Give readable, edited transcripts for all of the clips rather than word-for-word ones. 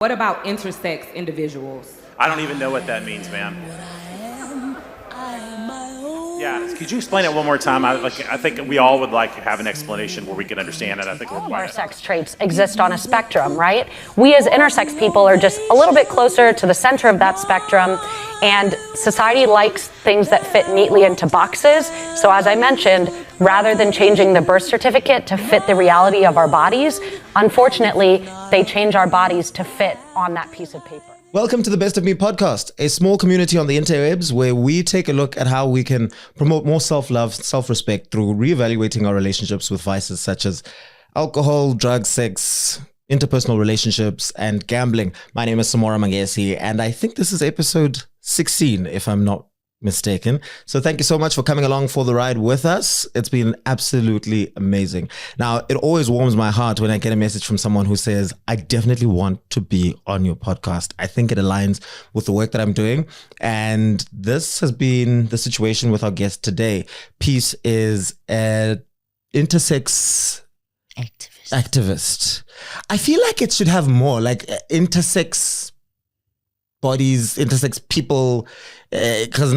What about intersex individuals? I don't even know what that means, man. Yeah, could you explain it one more time? I think we all would like to have an explanation where we can understand it. I think all of our sex traits exist on a spectrum, right? We as intersex people are just a little bit closer to the center of that spectrum, and society likes things that fit neatly into boxes. So as I mentioned, rather than changing the birth certificate to fit the reality of our bodies, unfortunately, they change our bodies to fit on that piece of paper. Welcome to the Best of Me podcast, a small community on the interwebs where we take a look at how we can promote more self-love, self-respect through reevaluating our relationships with vices such as alcohol, drugs, sex, interpersonal relationships, and gambling. My name is Samora Mangesi, and I think this is episode 16, if I'm not mistaken. So thank you so much for coming along for the ride with us. It's been absolutely amazing. Now, it always warms my heart when I get a message from someone who says, I definitely want to be on your podcast. I think it aligns with the work that I'm doing. And this has been the situation with our guest today. Peace is an intersex activist. I feel like it should have more, like intersex bodies, intersex people, because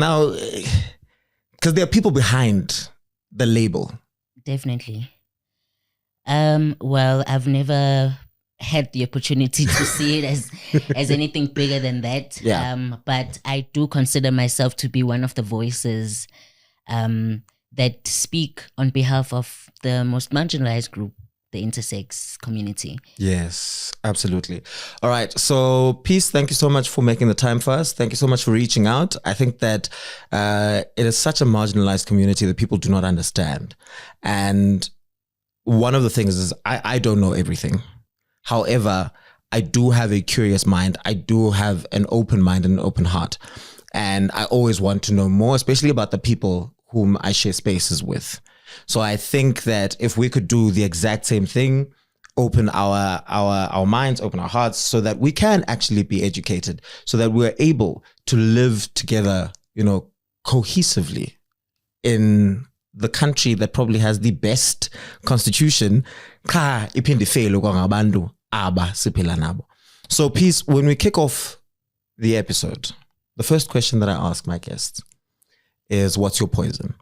there are people behind the label. Definitely. Well, I've never had the opportunity to see it as anything bigger than that. Yeah. But I do consider myself to be one of the voices that speak on behalf of the most marginalized group, the intersex community. Yes, absolutely. All right. So, Peace, thank you so much for making the time for us. Thank you so much for reaching out. I think that it is such a marginalized community that people do not understand. And one of the things is I don't know everything. However, I do have a curious mind. I do have an open mind and an open heart. And I always want to know more, especially about the people whom I share spaces with. So I think that if we could do the exact same thing, open our minds, open our hearts, so that we can actually be educated, so that we're able to live together, cohesively in the country that probably has the best constitution. So Peace, when we kick off the episode, the first question that I ask my guests is, what's your poison?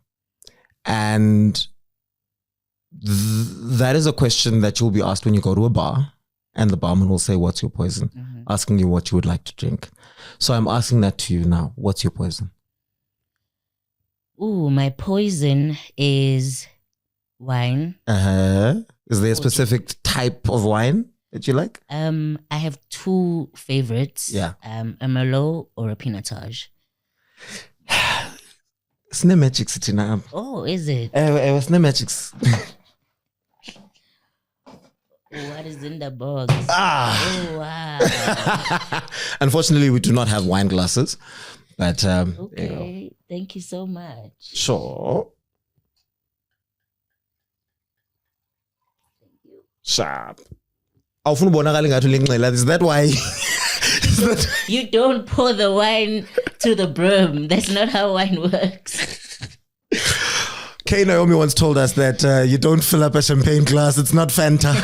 And that is a question that you'll be asked when you go to a bar, and the barman will say, what's your poison? Mm-hmm. Asking you what you would like to drink. So I'm asking that to you now. What's your poison? Ooh, my poison is wine. Is there a specific type of wine that you like? I have two favorites. Yeah. A Merlot or a Pinotage. Cinemagics it now. Oh, is it? Cinemagics. What is in the box? Oh, wow. Unfortunately, we do not have wine glasses. But okay. Thank you so much. Sure. Thank you. Sharp. Is that why? You don't pour the wine to the brim. That's not how wine works. Kay Naomi once told us that you don't fill up a champagne glass. It's not Fanta.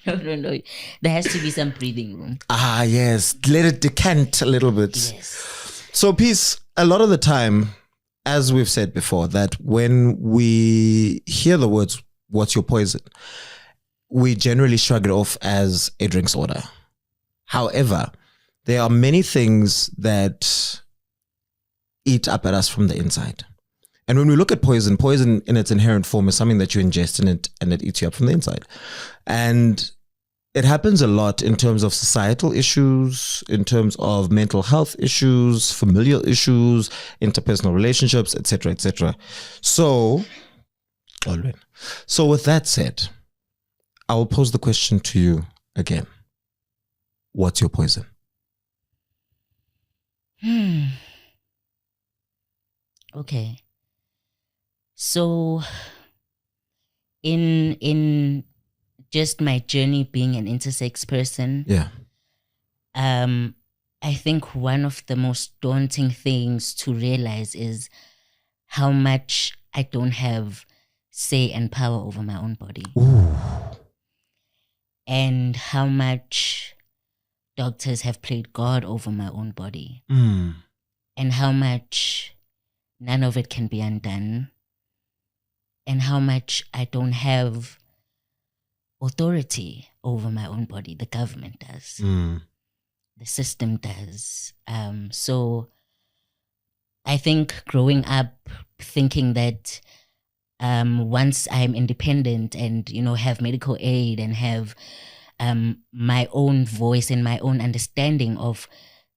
No. There has to be some breathing room. Ah, yes. Let it decant a little bit. Yes. So, Peace, a lot of the time, as we've said before, that when we hear the words, what's your poison? We generally shrug it off as a drinks order. However, there are many things that eat up at us from the inside. And when we look at poison in its inherent form is something that you ingest in it and it eats you up from the inside. And it happens a lot in terms of societal issues, in terms of mental health issues, familial issues, interpersonal relationships, etc., etc. So with that said, I will pose the question to you again. What's your poison? Okay. So in just my journey being an intersex person, yeah. I think one of the most daunting things to realize is how much I don't have say and power over my own body. Ooh. and how much doctors have played God over my own body, and how much none of it can be undone, and how much I don't have authority over my own body. The government does. The system does. So I think growing up thinking that once I'm independent and, have medical aid and have my own voice and my own understanding of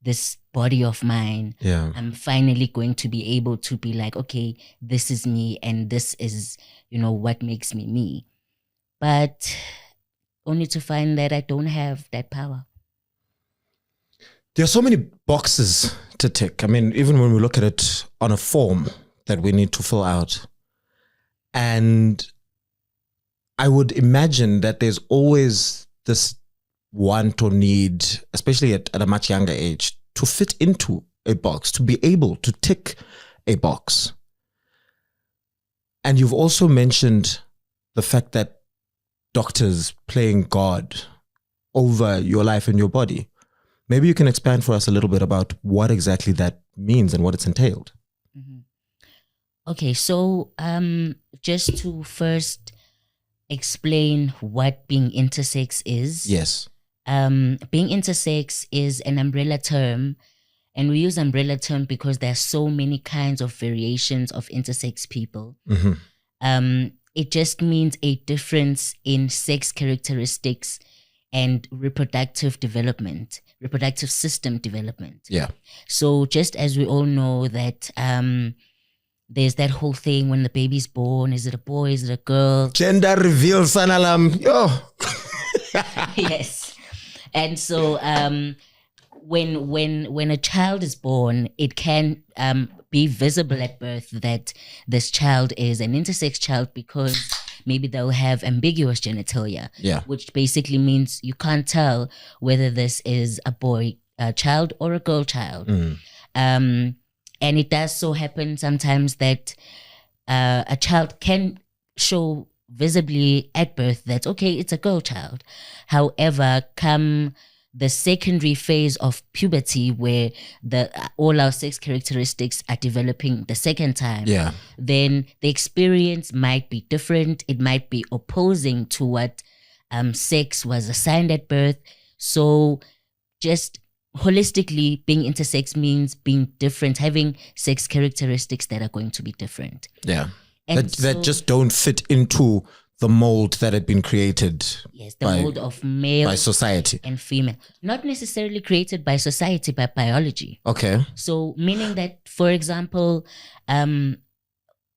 this body of mine, I'm finally going to be able to be like, okay, this is me and this is, what makes me me. But only to find that I don't have that power. There are so many boxes to tick. I mean, even when we look at it on a form that we need to fill out, and I would imagine that there's always this want or need, especially at a much younger age, to fit into a box, to be able to tick a box. And you've also mentioned the fact that doctors playing God over your life and your body. Maybe you can expand for us a little bit about what exactly that means and what it's entailed. Okay, so just to first explain what being intersex is. Yes. Being intersex is an umbrella term, and we use umbrella term because there are so many kinds of variations of intersex people. It just means a difference in sex characteristics and reproductive system development. Yeah. So just as we all know that there's that whole thing when the baby's born, is it a boy, is it a girl? Gender reveal, sanalam. Yo. Yes. And so when a child is born, it can be visible at birth that this child is an intersex child because maybe they'll have ambiguous genitalia, which basically means you can't tell whether this is a boy child or a girl child. And it does so happen sometimes that a child can show visibly at birth that, okay, it's a girl child. However, come the secondary phase of puberty where all our sex characteristics are developing the second time, then the experience might be different. It might be opposing to what sex was assigned at birth. So just holistically, being intersex means being different, having sex characteristics that are going to be different. Yeah. That just don't fit into the mold that had been created. Yes, the mold of male by society and female. Not necessarily created by society, by biology. Okay. So meaning that, for example, when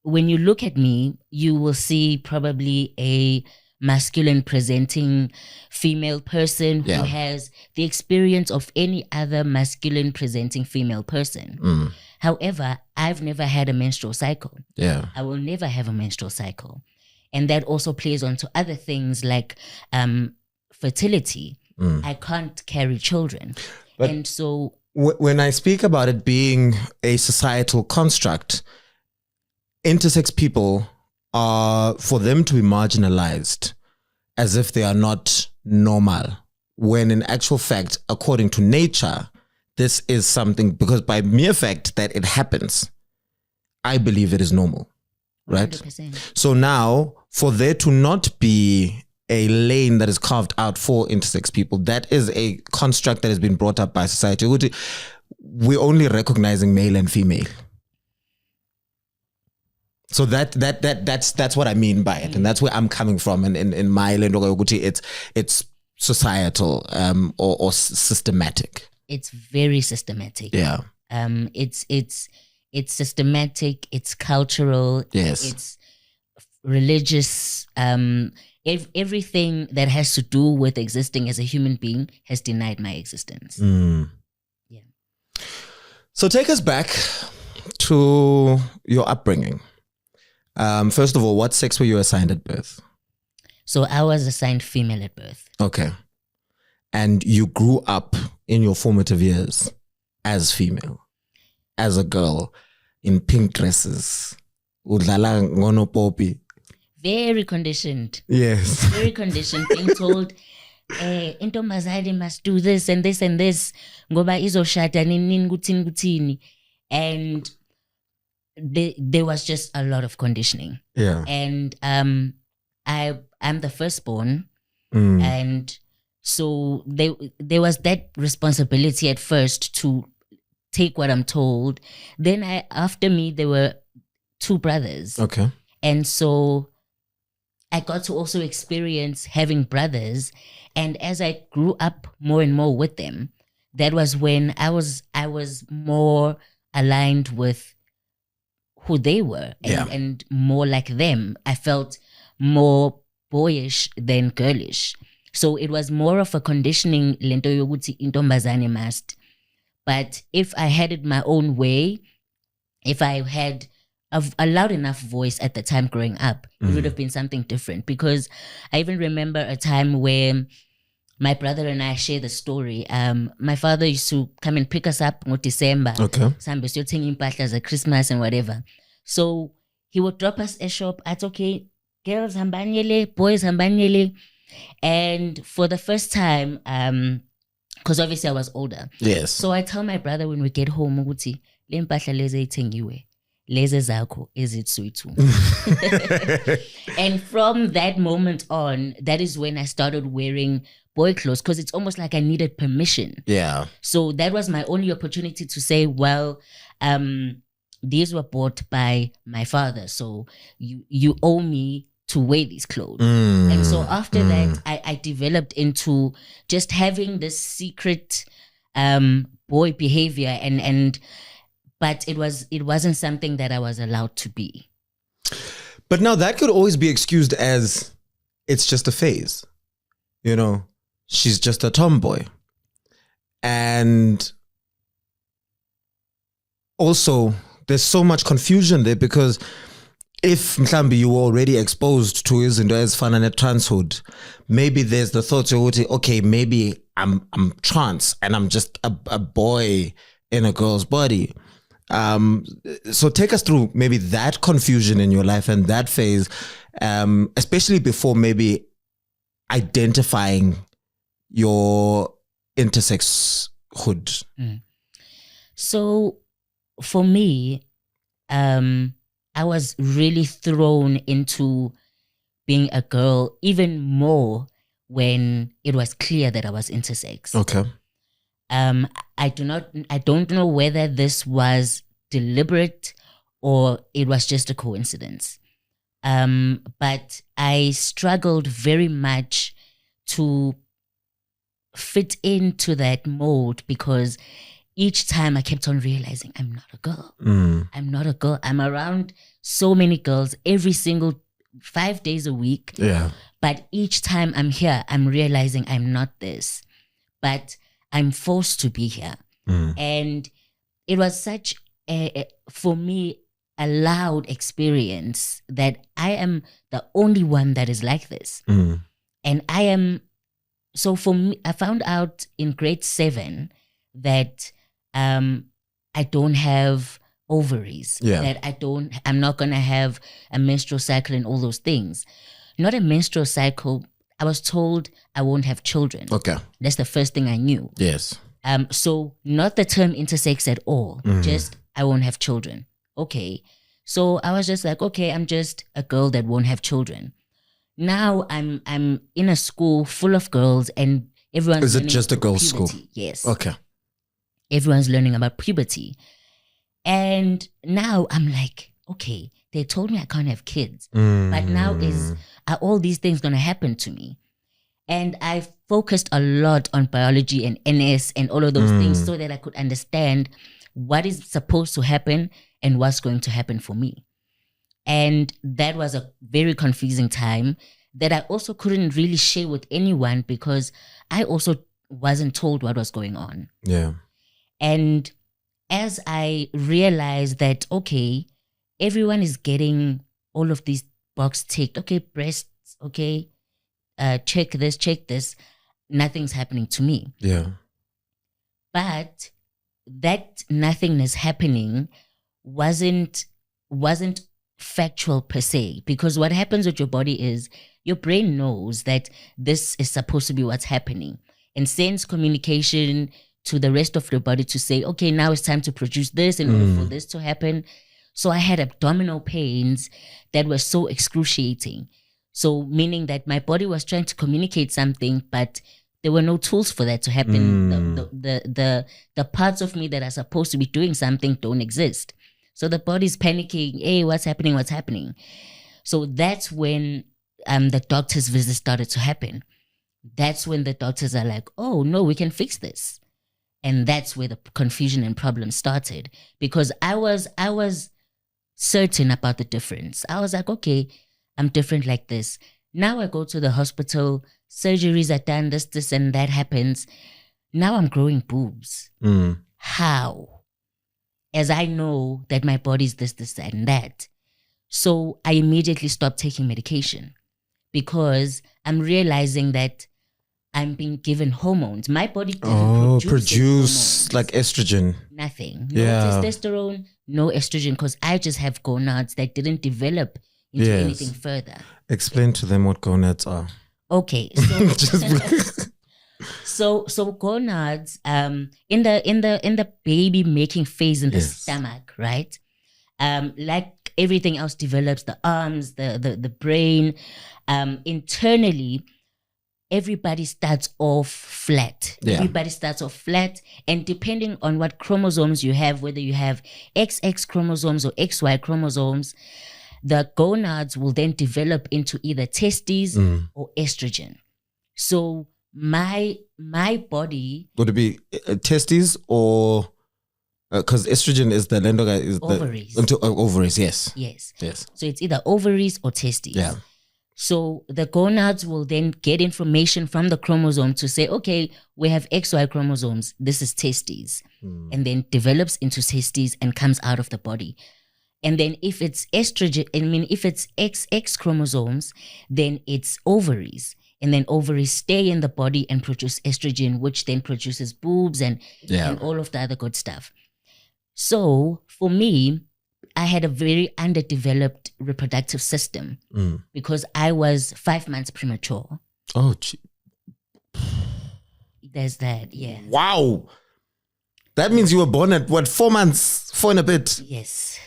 you look at me, you will see probably a masculine presenting female person who has the experience of any other masculine presenting female person. However, I've never had a menstrual cycle. I will never have a menstrual cycle. And that also plays on to other things like fertility. I can't carry children. But and so when I speak about it being a societal construct, intersex people are, for them to be marginalized as if they are not normal, when in actual fact, according to nature, this is something, because by mere fact that it happens, I believe it is normal, right? 100%. So now, for there to not be a lane that is carved out for intersex people, that is a construct that has been brought up by society. We're only recognizing male and female. So that's what I mean by it, and that's where I'm coming from. And in my land, it's societal or systematic. It's very systematic. Yeah. It's systematic. It's cultural. Yes. It's religious. Everything that has to do with existing as a human being has denied my existence. Yeah. So take us back to your upbringing. First of all, what sex were you assigned at birth? So I was assigned female at birth. Okay. And you grew up in your formative years as female, as a girl, in pink dresses. Udlala ngono popi. Very conditioned. Yes. Very conditioned. Being told intombazane must do this and this and this. Ngoba izoshada nini kuthini kuthini. And there was just a lot of conditioning. Yeah. And I'm the firstborn. And so there was that responsibility at first to take what I'm told. Then after me, there were 2 brothers. Okay. And so I got to also experience having brothers. And as I grew up more and more with them, that was when I was more aligned with who they were and more like them. I felt more boyish than girlish. So it was more of a conditioning lento yokuthi intombazane must. But if I had it my own way, if I had a loud enough voice at the time growing up, it would have been something different. Because I even remember a time where my brother and I share the story. My father used to come and pick us up in December. Okay. Sambe still taking impahla at Christmas and whatever. So he would drop us a shop at okay, girls hambanyele, boys hambanyele. And for the first time, because obviously I was older. Yes. So I tell my brother when we get home, ukuthi le mpahla lezi ithengiwe. Leze zakho ezitswethu. And from that moment on, that is when I started wearing boy clothes, because it's almost like I needed permission. Yeah. So that was my only opportunity to say, well, these were bought by my father, so you owe me to wear these clothes. And so after that, I developed into just having this secret boy behavior, but it wasn't something that I was allowed to be. But now that could always be excused as it's just a phase. You know, she's just a tomboy. And also, there's so much confusion there, because if mhlambi you were already exposed to izinto ezifana ne-transhood, maybe there's the thought, okay, maybe I'm trans and I'm just a boy in a girl's body. So take us through maybe that confusion in your life and that phase, especially before maybe identifying your intersex hood. So for me, I was really thrown into being a girl even more when it was clear that I was intersex. Okay. I don't know whether this was deliberate or it was just a coincidence. But I struggled very much to fit into that mold, because each time I kept on realizing I'm not a girl. I'm not a girl. I'm around so many girls every single 5 days a week. Yeah. But each time I'm here, I'm realizing I'm not this. But I'm forced to be here. And it was such for me, a loud experience that I am the only one that is like this. And I am, so for me, I found out in grade 7 that I don't have ovaries. Yeah. That I'm not going to have a menstrual cycle and all those things. Not a menstrual cycle. I was told I won't have children. Okay. That's the first thing I knew. Yes. So not the term intersex at all. Just I won't have children. Okay. So I was just like, okay, I'm just a girl that won't have children. Now I'm in a school full of girls and everyone's Is it learning just a about girls' puberty. school? Yes. Okay. Everyone's learning about puberty. And now I'm like, okay, they told me I can't have kids. But now are all these things going to happen to me? And I focused a lot on biology and NS and all of those things so that I could understand what is supposed to happen and what's going to happen for me. And that was a very confusing time that I also couldn't really share with anyone, because I also wasn't told what was going on. Yeah. And as I realized that, okay, everyone is getting all of these boxes ticked. Okay, breasts, okay, check this. Nothing's happening to me. Yeah. But that nothingness happening wasn't factual per se, because what happens with your body is your brain knows that this is supposed to be what's happening and sends communication to the rest of your body to say, okay, now it's time to produce this in order for this to happen. So I had abdominal pains that were so excruciating. So meaning that my body was trying to communicate something, but there were no tools for that to happen. The parts of me that are supposed to be doing something don't exist. So the body's panicking, hey, what's happening? So that's when the doctor's visit started to happen. That's when the doctors are like, oh, no, we can fix this. And that's where the confusion and problem started, because I was certain about the difference. I was like, okay, I'm different like this. Now I go to the hospital, surgeries are done, this and that happens. Now I'm growing boobs. How? As I know that my body's this and that. So I immediately stopped taking medication because I'm realizing that I'm being given hormones. My body doesn't produce like estrogen. Nothing. No testosterone, no estrogen, because I just have gonads that didn't develop into anything further. Explain to them what gonads are. Okay, so so gonads in the baby making phase in the stomach, right? Like everything else develops, the arms, the brain, internally. Everybody starts off flat. Everybody starts off flat. And depending on what chromosomes you have, whether you have XX chromosomes or XY chromosomes, the gonads will then develop into either testes or estrogen. So my body... Would it be testes or... Because estrogen is the ovaries. Ovaries, yes. Yes. Yes. So it's either ovaries or testes. Yeah. So the gonads will then get information from the chromosome to say, okay, we have XY chromosomes. This is testes. And then develops into testes and comes out of the body. And then if it's estrogen, if it's XX chromosomes, then it's ovaries. And then ovaries stay in the body and produce estrogen, which then produces boobs and all of the other good stuff. So for me, I had a very underdeveloped reproductive system because I was 5 months premature. Oh, gee. There's that, yeah. Wow. That means you were born at what, 4 months, 4 and a bit? Yes.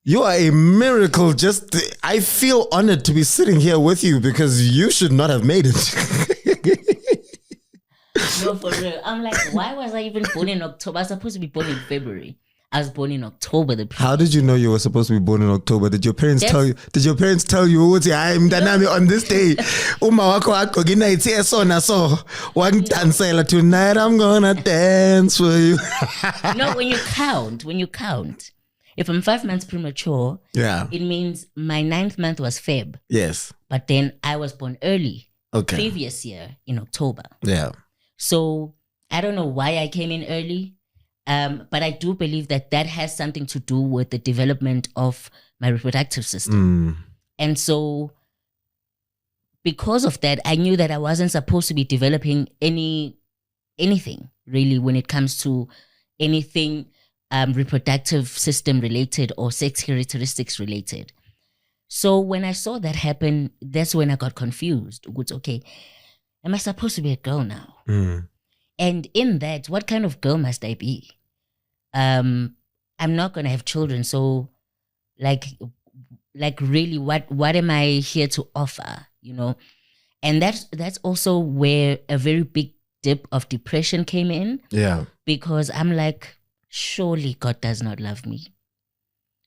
You are a miracle. I feel honored to be sitting here with you because you should not have made it. No, for real. I'm like, why was I even born in October? I was supposed to be born in February. I was born in October. How did you know you were supposed to be born in October? Did your parents tell you? Did your parents tell you, I'm Danami on this day? Tonight I'm gonna dance for you. No, when you count, if I'm 5 months premature, it means my 9th month was Feb. Yes. But then I was born early. Okay. Previous year in October. Yeah. So I don't know why I came in early. But I do believe that has something to do with the development of my reproductive system. And so because of that, I knew that I wasn't supposed to be developing anything really when it comes to anything reproductive system related or sex characteristics related. So when I saw that happen, that's when I got confused. It's okay, am I supposed to be a girl now? And in that, what kind of girl must I be? I'm not going to have children. So like really, what am I here to offer? You know? And that's also where a very big dip of depression came in. Yeah. Because I'm like, surely God does not love me.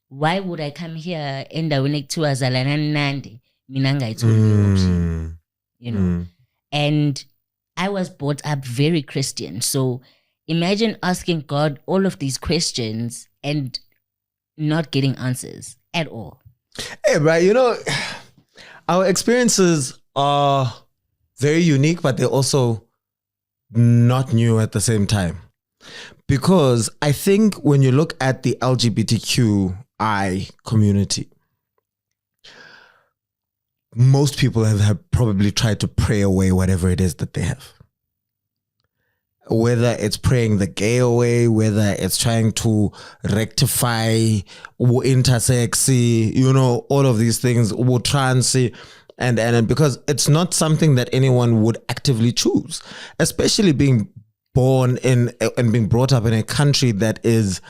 Why would I come here and I will make two azalanandi? You know? And I was brought up very Christian. So imagine asking God all of these questions and not getting answers at all. Hey, bro, our experiences are very unique, but they're also not new at the same time. Because I think when you look at the LGBTQI community, most people have probably tried to pray away whatever it is that they have. whether it's praying the gay away, whether it's trying to rectify intersex, all of these things, trans, and because it's not something that anyone would actively choose, especially being born in and being brought up in a country that is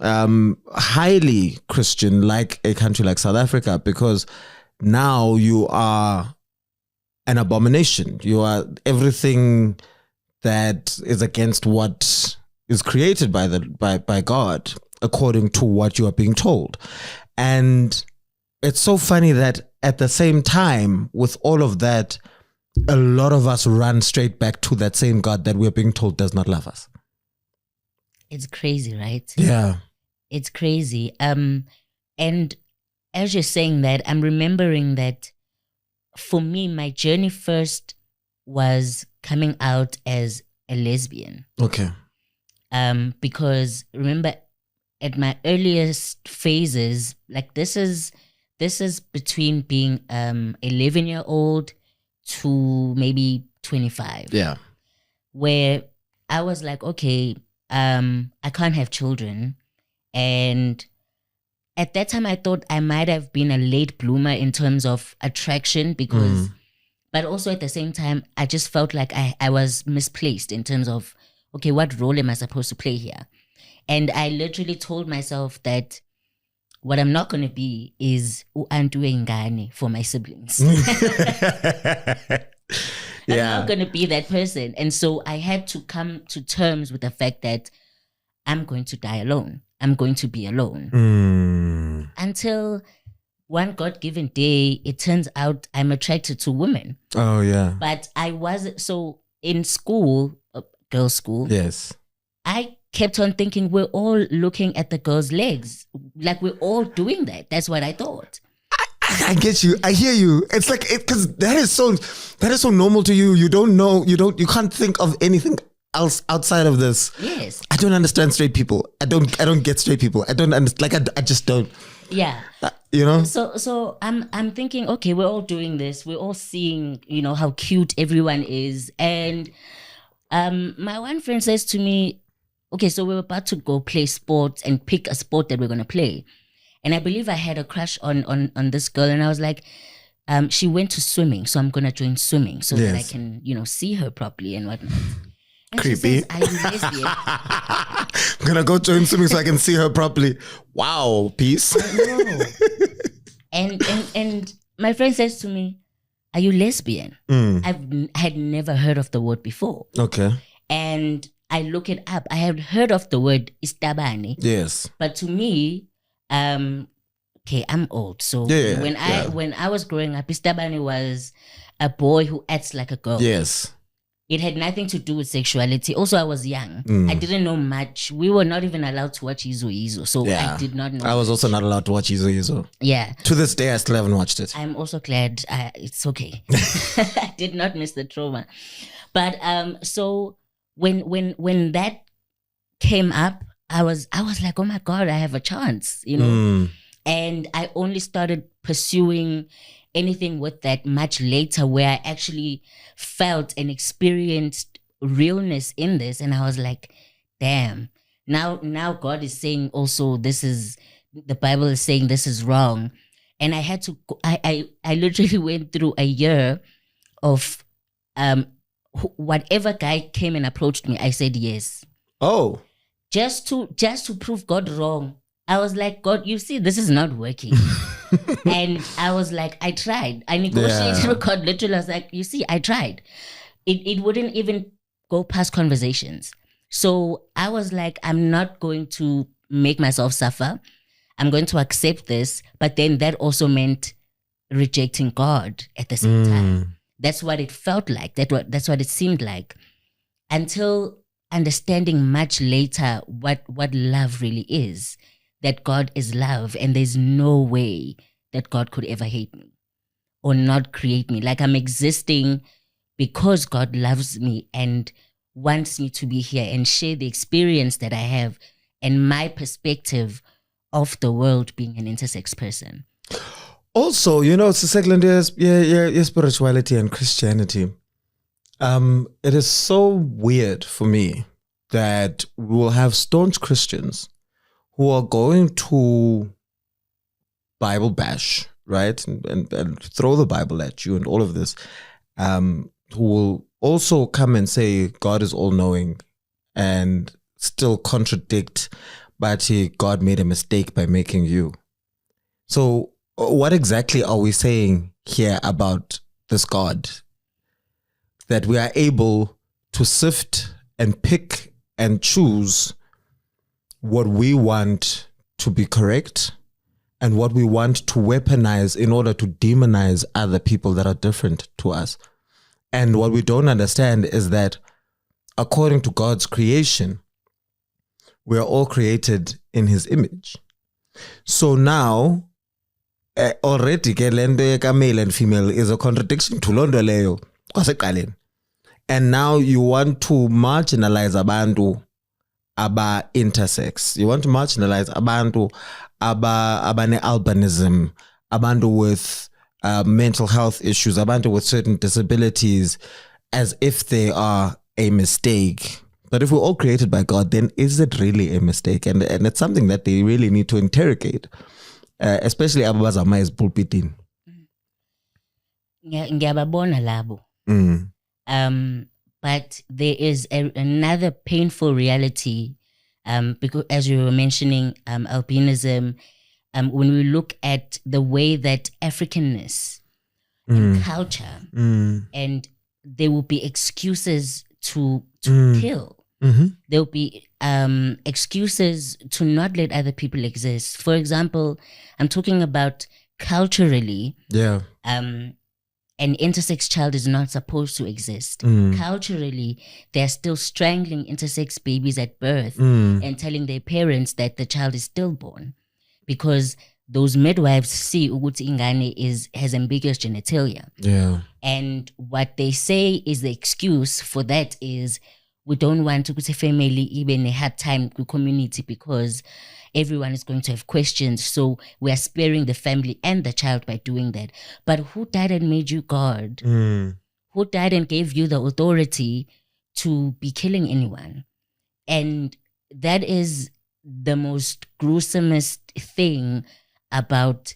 highly Christian, like a country like South Africa, because now you are an abomination. You are everything that is against what is created by God, according to what you are being told. And it's so funny that at the same time, with all of that, a lot of us run straight back to that same God that we're being told does not love us. It's crazy, right? Yeah. It's crazy. And as you're saying that, I'm remembering that for me, my journey first was coming out as a lesbian. Okay. Because remember, at my earliest phases, like this is between being 11-year-old to maybe 25. Yeah. Where I was like, okay, I can't have children. And at that time, I thought I might have been a late bloomer in terms of attraction because, but also at the same time, I just felt like I was misplaced in terms of, okay, what role am I supposed to play here? And I literally told myself that what I'm not going to be is ngane for my siblings. I'm not going to be that person. And so I had to come to terms with the fact that I'm going to die alone. I'm going to be alone. Until one God-given day, it turns out I'm attracted to women. Oh, yeah. But I wasn't. So in school, girls' school, yes, I kept on thinking we're all looking at the girls' legs. Like we're all doing that. That's what I thought. I get you. I hear you. It's like, because that is so normal to you. You don't know, you can't think of anything else outside of this. Yes. I don't understand straight people. I don't get straight people. I don't understand. Like, I just don't. Yeah. So I'm thinking, okay, we're all doing this. We're all seeing, how cute everyone is. And my one friend says to me, okay, so we're about to go play sports and pick a sport that we're going to play. And I believe I had a crush on this girl. And I was like, she went to swimming. So I'm going to join swimming so that I can, see her properly and whatnot. And creepy. She says, are you lesbian? I'm going to go join swimming so I can see her properly. Wow, peace. And my friend says to me, are you lesbian? I had never heard of the word before. Okay. And I look it up. I had heard of the word istabane. Yes. But to me, okay, I'm old. So when I was growing up, istabane was a boy who acts like a girl. Yes. It had nothing to do with sexuality. Also, I was young. I didn't know much. We were not even allowed to watch Izo. So I did not know. I was also not allowed to watch Izo. Yeah. To this day, I still haven't watched it. I'm also glad it's okay. I did not miss the trauma. But so when that came up, I was like, oh my God, I have a chance, And I only started pursuing anything with that much later, where I actually felt and experienced realness in this. And I was like, damn, now God is saying also the Bible is saying this is wrong. And I had to, I literally went through a year of whatever guy came and approached me, I said yes. Oh. Just to prove God wrong. I was like, God, you see, this is not working. And I was like, I tried. I negotiated with God. Literally, I was like, you see, I tried. It wouldn't even go past conversations. So I was like, I'm not going to make myself suffer. I'm going to accept this. But then that also meant rejecting God at the same time. That's what it felt like. That's what it seemed like. Until understanding much later what love really is. That God is love, and there's no way that God could ever hate me or not create me. Like, I'm existing because God loves me and wants me to be here and share the experience that I have and my perspective of the world being an intersex person. Also, Sisekland, your spirituality and Christianity. It is so weird for me that we will have staunch Christians who are going to Bible bash, right? And throw the Bible at you and all of this, who will also come and say God is all-knowing and still contradict, but God made a mistake by making you. So what exactly are we saying here about this God? That we are able to sift and pick and choose what we want to be correct and what we want to weaponize in order to demonize other people that are different to us. And what we don't understand is that according to God's creation, we are all created in his image. So now, already male and female is a contradiction to londo leyo. And now you want to marginalize abantu aba intersex. You want to marginalize abantu abane albinism, abantu with mental health issues, abantu with certain disabilities, as if they are a mistake. But if we're all created by God, then is it really a mistake? And it's something that they really need to interrogate, especially abazama is pulpiting. Ngiyababona labo. But there is another painful reality, because as you were mentioning, albinism, when we look at the way that Africanness and culture, and there will be excuses to kill. There will be excuses to not let other people exist. For example, I'm talking about culturally. Yeah. An intersex child is not supposed to exist. Culturally, they're still strangling intersex babies at birth and telling their parents that the child is stillborn, because those midwives see ukuthi ingane has ambiguous genitalia. Yeah. And what they say is the excuse for that is, we don't want to put a family even a hard time with community because everyone is going to have questions. So we are sparing the family and the child by doing that. But who died and made you God? Who died and gave you the authority to be killing anyone? And that is the most gruesomest thing about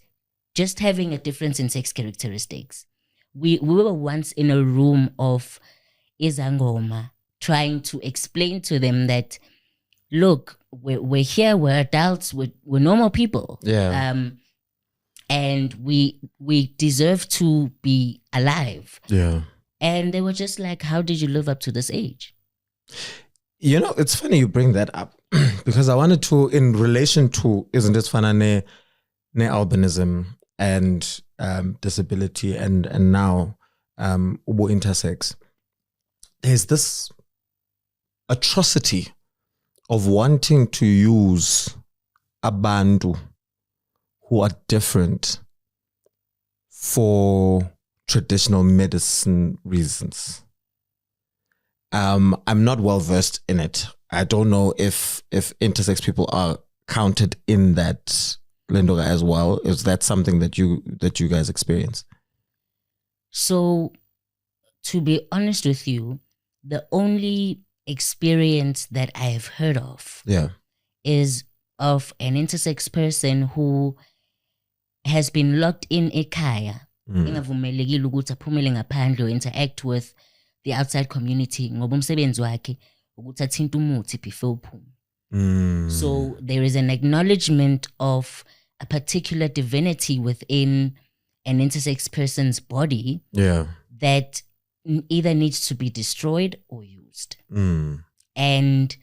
just having a difference in sex characteristics. We were once in a room of izangoma, trying to explain to them that, look, we're here, we're adults, we're normal people. Yeah. And we deserve to be alive. Yeah. And they were just like, how did you live up to this age? You know, it's funny you bring that up because I wanted to, in relation to, isn't it funny, ne albinism and disability and now intersex, there's this atrocity of wanting to use abantu who are different for traditional medicine reasons. I'm not well versed in it. I don't know if intersex people are counted in that Lendoga as well. Is that something that you guys experience? So, to be honest with you, the only experience that I have heard of is of an intersex person who has been locked in ekhaya, ingavumelekile ukuthi aphumele ngaphandle or interact with the outside community ngoba umsebenzi wakhe ukuthi athinte umuthi before uphume. So there is an acknowledgement of a particular divinity within an intersex person's body that either needs to be destroyed or used. And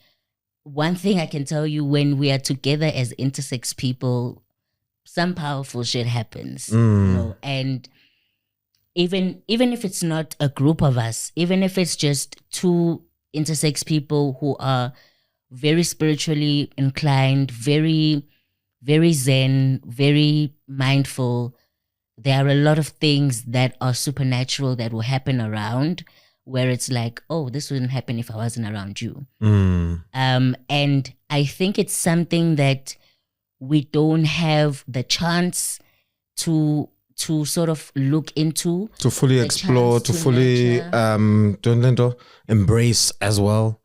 one thing I can tell you, when we are together as intersex people, some powerful shit happens. You know? And even if it's not a group of us, even if it's just two intersex people who are very spiritually inclined, very, very zen, very mindful, there are a lot of things that are supernatural that will happen around, where it's like, oh, this wouldn't happen if I wasn't around you. And I think it's something that we don't have the chance to to sort of look into, to fully explore, chance to to fully embrace as well.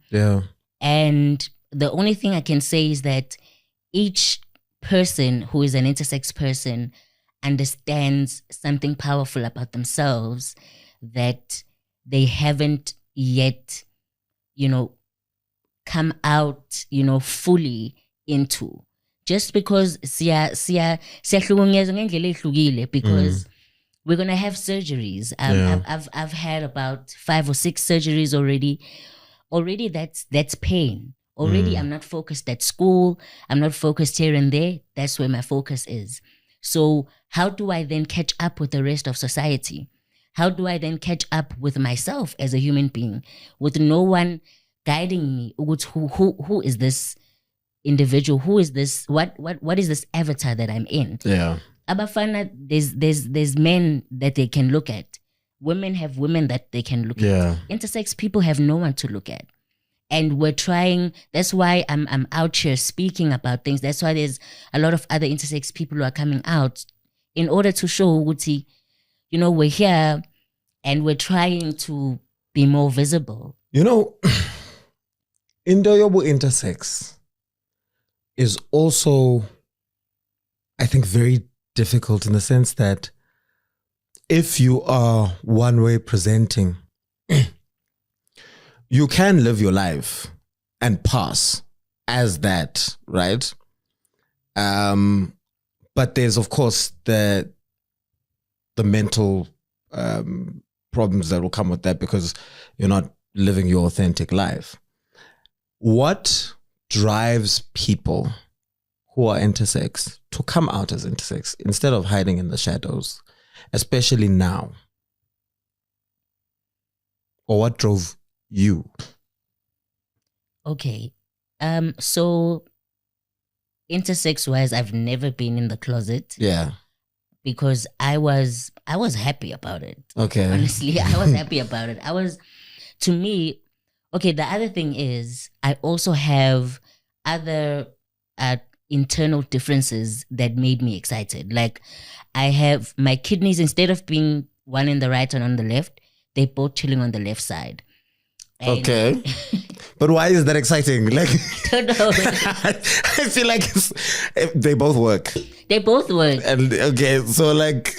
Yeah. And the only thing I can say is that each person who is an intersex person understands something powerful about themselves that they haven't yet, come out, fully into. Just because siyahlukunyezwa ngendlela ehlukile, because we're gonna have surgeries. I've had about 5 or 6 surgeries already. Already that's pain. Already I'm not focused at school. I'm not focused here and there. That's where my focus is. So how do I then catch up with the rest of society? How do I then catch up with myself as a human being with no one guiding me? Who is this individual? Who is this? What is this avatar that I'm in? Yeah. Abafana, there's men that they can look at. Women have women that they can look at. Intersex people have no one to look at. And we're trying, that's why I'm out here speaking about things. That's why there's a lot of other intersex people who are coming out in order to show Uguti, we're here and we're trying to be more visible. Indoyobo intersex is also, I think, very difficult in the sense that if you are one way presenting, you can live your life and pass as that, right? But there's, of course, the mental problems that will come with that because you're not living your authentic life. What drives people who are intersex to come out as intersex instead of hiding in the shadows, especially now? Or what drove you? Okay. So intersex wise, I've never been in the closet. Yeah. Because I was happy about it. Okay. Honestly, I was happy about it. To me, okay, the other thing is I also have other internal differences that made me excited. Like I have my kidneys, instead of being one in the right and on the left, they're both chilling on the left side. And okay. But why is that exciting? Like, I don't know. I feel like they both work. They both work. And okay, so like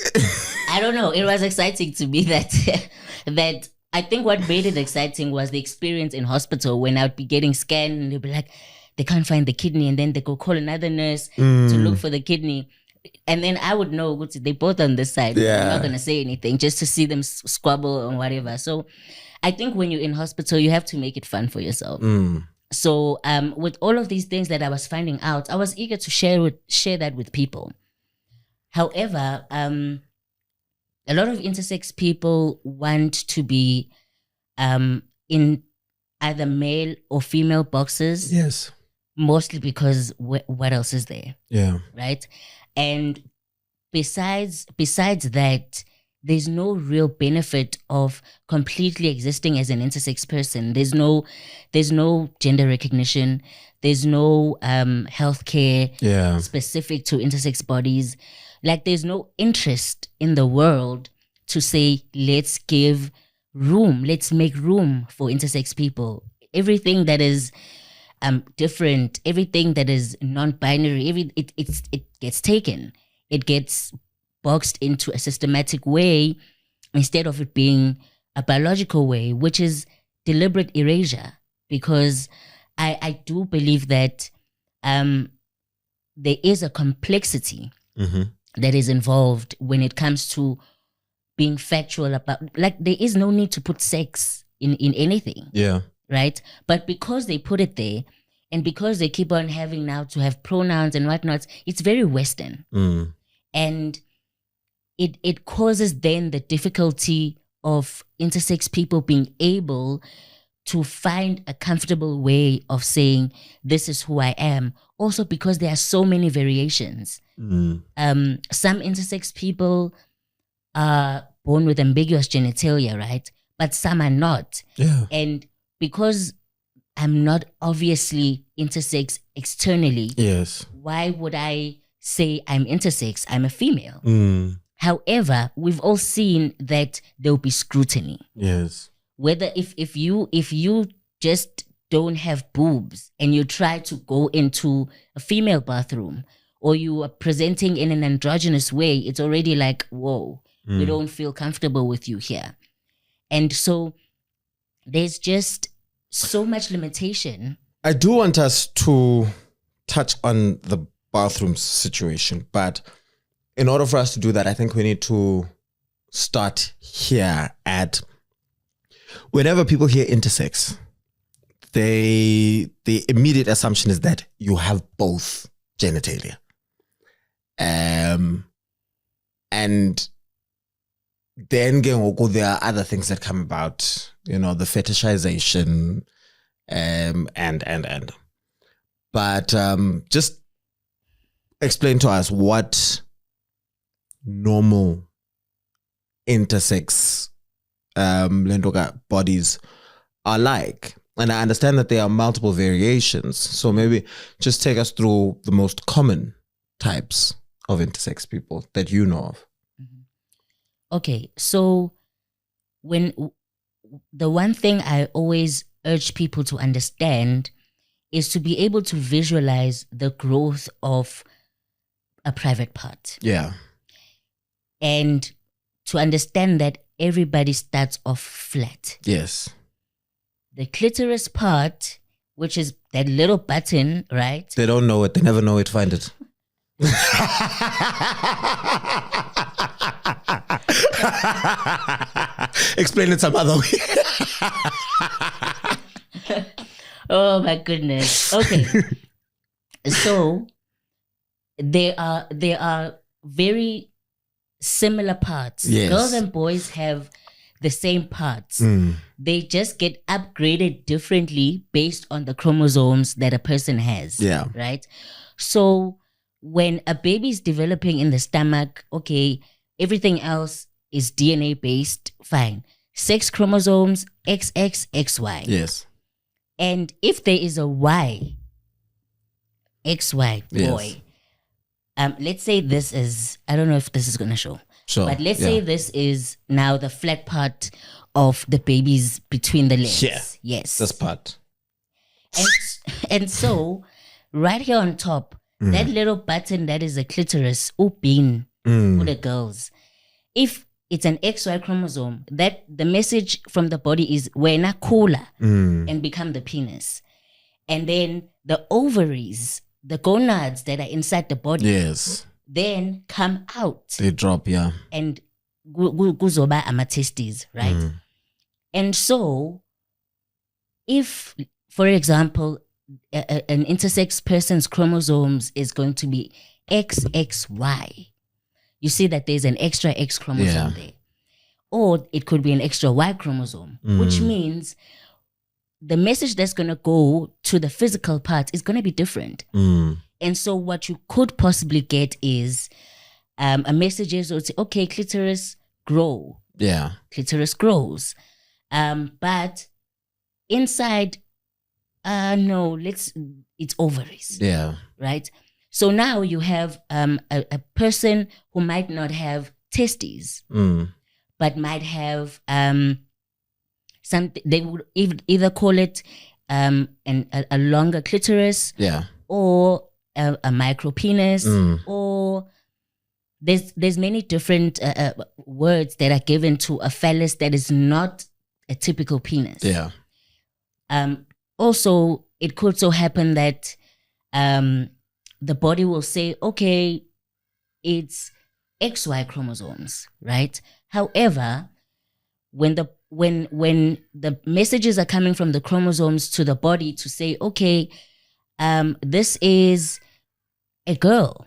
I don't know. It was exciting to me that I think what made it exciting was the experience in hospital when I'd be getting scanned and they'd be like, they can't find the kidney, and then they go call another nurse to look for the kidney. And then I would know they both on this side. Yeah. I'm not going to say anything just to see them squabble or whatever. So I think when you're in hospital, you have to make it fun for yourself. So with all of these things that I was finding out, I was eager to share that with people. However, a lot of intersex people want to be in either male or female boxes. yes. Mostly because what else is there? Yeah. Right? And besides that, there's no real benefit of completely existing as an intersex person. There's no gender recognition. There's no healthcare specific to intersex bodies. Like there's no interest in the world to say, let's give room, let's make room for intersex people. Everything that is different, everything that is non-binary, it gets taken. It gets boxed into a systematic way instead of it being a biological way, which is deliberate erasure. Because I do believe that there is a complexity that is involved when it comes to being factual about, like, there is no need to put sex in anything. Yeah. Right? But because they put it there, and because they keep on having now to have pronouns and whatnot, it's very Western. And it causes then the difficulty of intersex people being able to find a comfortable way of saying, this is who I am. Also because there are so many variations. Some intersex people are born with ambiguous genitalia, right? But some are not. Yeah. And because I'm not obviously intersex externally, Yes. why would I say I'm intersex? I'm a female. However, we've all seen that there'll be scrutiny. Yes. Whether if you just don't have boobs and you try to go into a female bathroom, or you are presenting in an androgynous way, it's already like, whoa, we don't feel comfortable with you here. And so there's just so much limitation. I do want us to touch on the bathroom situation, but in order for us to do that, I think we need to start here at whenever people hear intersex, the immediate assumption is that you have both genitalia. And then there are other things that come about, the fetishization, and. But just explain to us what normal intersex bodies are like. And I understand that there are multiple variations. So maybe just take us through the most common types of intersex people that you know of. Okay, so when the one thing I always urge people to understand is to be able to visualize the growth of a private part. Yeah. And to understand that everybody starts off flat. Yes. The clitoris part, which is that little button, right? They don't know it. They never know where to find it. Explain it some other way. Oh my goodness. Okay. So there are very similar parts. Yes. Girls and boys have the same parts. They just get upgraded differently based on the chromosomes that a person has. Yeah. Right? So when a baby is developing in the stomach, okay, everything else is DNA based, fine. Sex chromosomes, XX, XY. Yes. And if there is a Y, XY boy, yes. Let's say this is, I don't know if this is going to show. Sure. But let's say this is now the flat part of the baby's between the legs. Yeah. Yes. This part. And so, right here on top, that little button that is a clitoris, upin, for the girls. If it's an XY chromosome, that the message from the body is wena khula and become the penis. And then the ovaries, the gonads that are inside the body, yes, then come out. They drop, yeah. And guzoba amatestes, right? And so, if, for example, an intersex person's chromosomes is going to be XXY, you see that there's an extra X chromosome there. Or it could be an extra Y chromosome, which means the message that's going to go to the physical part is going to be different. And so what you could possibly get is a message is, okay, clitoris grow. Yeah. Clitoris grows. But inside, no, it's ovaries. Yeah. Right? So now you have a person who might not have testes, but might have they would either call it a longer clitoris, or a micro penis, or there's many different words that are given to a phallus that is not a typical penis. Yeah. Also, it could so happen that the body will say, okay, it's XY chromosomes, right? However, when the messages are coming from the chromosomes to the body to say, okay, this is a girl.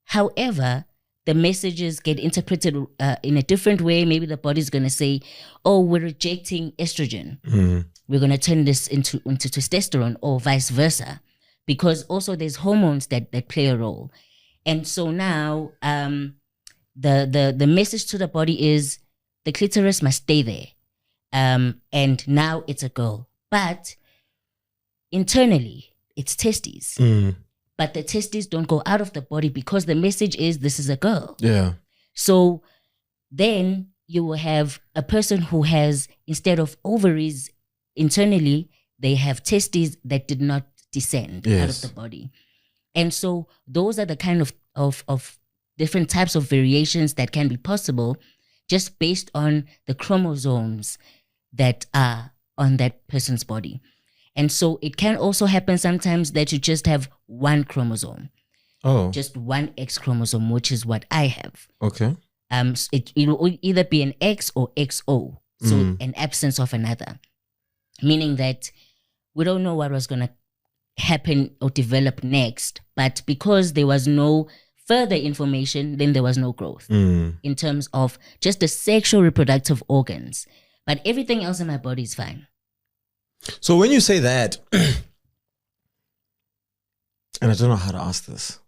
However, the messages get interpreted in a different way. Maybe the body's going to say, oh, we're rejecting estrogen. We're going to turn this into testosterone, or vice versa. Because also there's hormones that play a role. And so now the message to the body is the clitoris must stay there. And now it's a girl. But internally, it's testes. But the testes don't go out of the body because the message is this is a girl. Yeah. So then you will have a person who has, instead of ovaries internally, they have testes that did not descend out of the body. And so those are the kind of different types of variations that can be possible just based on the chromosomes that are on that person's body. And so it can also happen sometimes that you just have one chromosome. Oh. Just one X chromosome, which is what I have. Okay. It will either be an X or XO, so an absence of another, meaning that we don't know what was going to happen or develop next, but because there was no further information, then there was no growth in terms of just the sexual reproductive organs, but everything else in my body is fine. So when you say that, and I don't know how to ask this,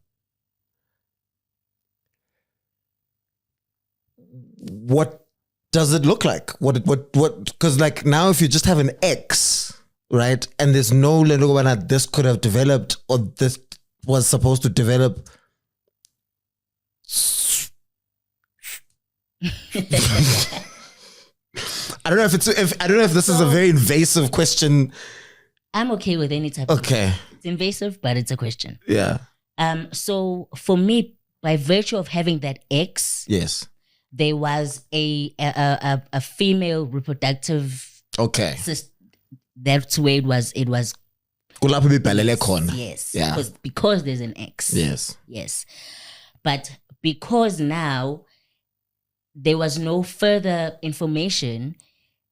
what does it look like? What, because like now if you just have an X, right, and there's no little one that this could have developed or this was supposed to develop. I don't know if this is a very invasive question. I'm okay with any type Okay. It's invasive, but it's a question. Yeah. So for me, by virtue of having that X, Yes. there was a female reproductive system. That's where it was. Yes. Yeah. Because there's an X. Yes. Yes. But because now there was no further information,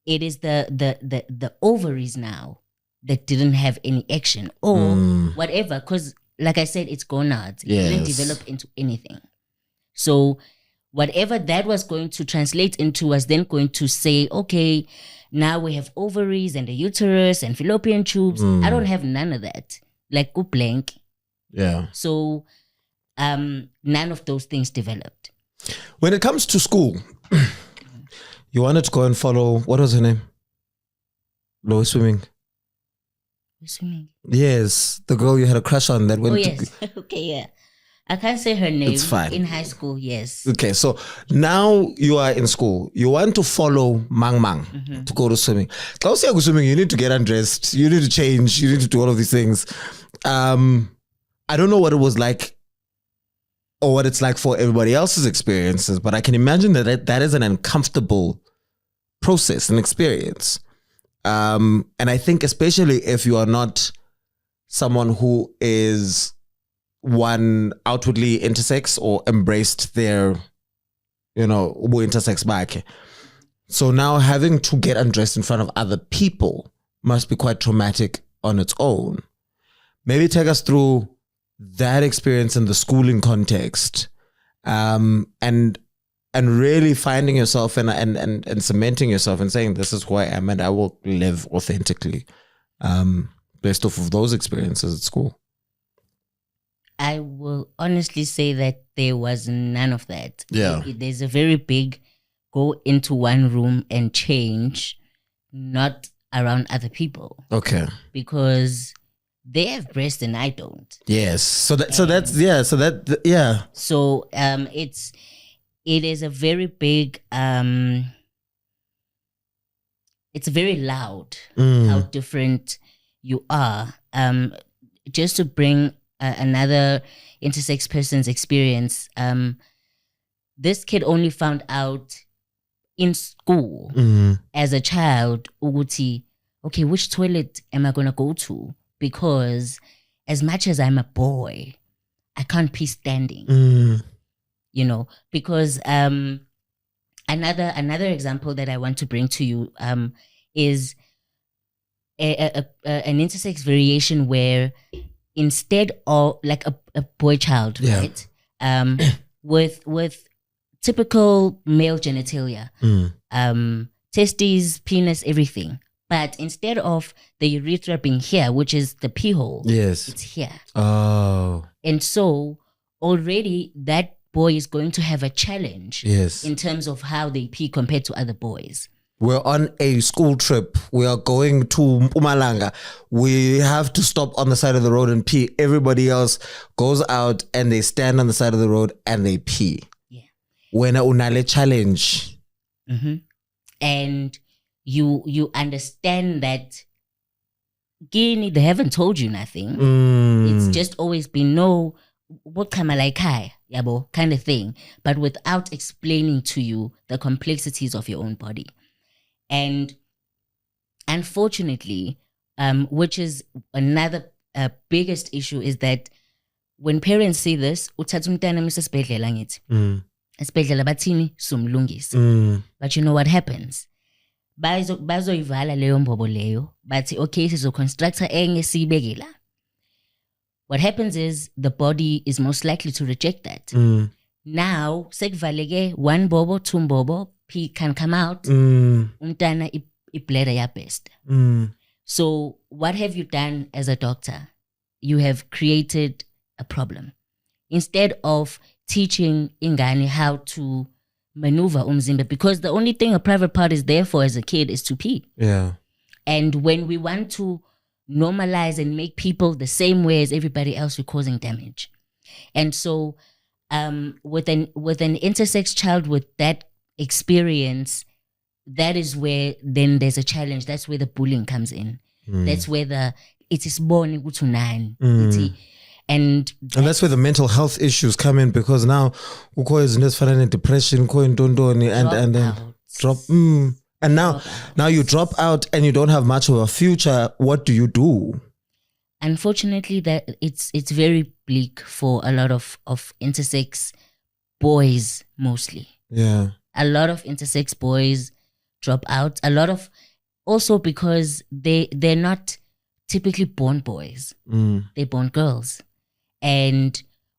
it is the ovaries now that didn't have any action or whatever. Because like I said, it's gonads. It didn't develop into anything. So whatever that was going to translate into was then going to say, okay, now we have ovaries and a uterus and fallopian tubes. I don't have none of that. Like go blank. Yeah. So none of those things developed. When it comes to school, you wanted to go and follow, what was her name? Low swimming. Swimming. Yes, the girl you had a crush on that went to... Okay, yeah. I can't say her name. It's fine. In high school, yes. Okay, so now you are in school. You want to follow Mang to go to swimming. Once you go swimming, you need to get undressed. You need to change. You need to do all of these things. I don't know what it was like or what it's like for everybody else's experiences, but I can imagine that is an uncomfortable process and experience. And I think especially if you are not someone who is one outwardly intersex or embraced their, intersex back. So now having to get undressed in front of other people must be quite traumatic on its own. Maybe take us through that experience in the schooling context, and really finding yourself and cementing yourself and saying, this is who I am and I will live authentically, based off of those experiences at school. I will honestly say that there was none of that. Yeah. There's a very big go into one room and change, not around other people. Okay. Because they have breasts and I don't. Yes. So it is a very big it's very loud how different you are. Just to bring another intersex person's experience, this kid only found out in school as a child, Uguti, okay, which toilet am I going to go to? Because as much as I'm a boy, I can't pee standing, because another example that I want to bring to you is an intersex variation where instead of like a boy child, right? With typical male genitalia, testes, penis, everything. But instead of the urethra being here, which is the pee hole, it's here. Oh. And so already that boy is going to have a challenge in terms of how they pee compared to other boys. We're on a school trip. We are going to Mpumalanga. We have to stop on the side of the road and pee. Everybody else goes out and they stand on the side of the road and they pee. Yeah. when unale challenge. And you understand that they haven't told you nothing. It's just always been no what kamalaikai, yabo, kind of thing, but without explaining to you the complexities of your own body. And unfortunately, which is another biggest issue, is that when parents see this, uthatha umntana mse esibhedlela ngithi. Esibhedlela bathini sumlungisa. But you know what happens? Bazoyivala leyo mbobo leyo. Bathi okay, sizoconstructa enye siyibeke la. What happens is the body is most likely to reject that. Now, sekuvaleke one bobo, two bobo, P can come out. Umntana bladder ya best. So what have you done as a doctor? You have created a problem. Instead of teaching ingane how to maneuver umzimba, because the only thing a private part is there for as a kid is to pee. Yeah. And when we want to normalize and make people the same way as everybody else, we're causing damage. And so with an intersex child with that experience, that is where then there's a challenge. That's where the bullying comes in. That's where it is born to nine. And that's where the mental health issues come in, because now depression and then drop. And now you drop out and you don't have much of a future. What do you do? Unfortunately, that it's very bleak for a lot of intersex boys mostly. Yeah. A lot of intersex boys drop out. A lot of also because they're not typically born boys. They're born girls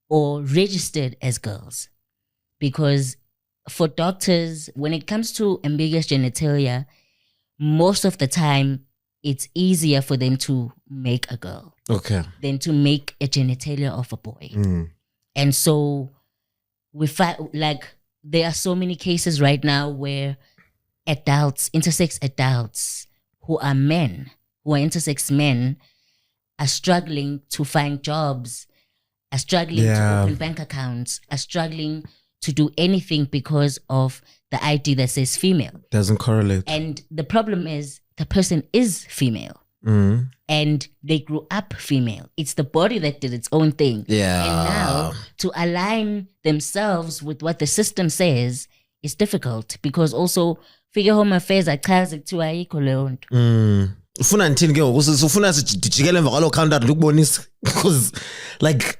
or registered as girls. Because for doctors, when it comes to ambiguous genitalia, most of the time it's easier for them to make a girl than to make a genitalia of a boy. And so we find, like, there are so many cases right now where adults, intersex adults who are men, who are intersex men, are struggling to find jobs, are struggling to open bank accounts, are struggling to do anything because of the ID that says female. Doesn't correlate. And the problem is the person is female. And they grew up female. It's the body that did its own thing. Yeah. And now to align themselves with what the system says is difficult, because also figure home affairs are classic to ayikho leyo nto. Ufuna nthini ke ngoku ufuna sijikele emva kwalo counter lokubonisa, because like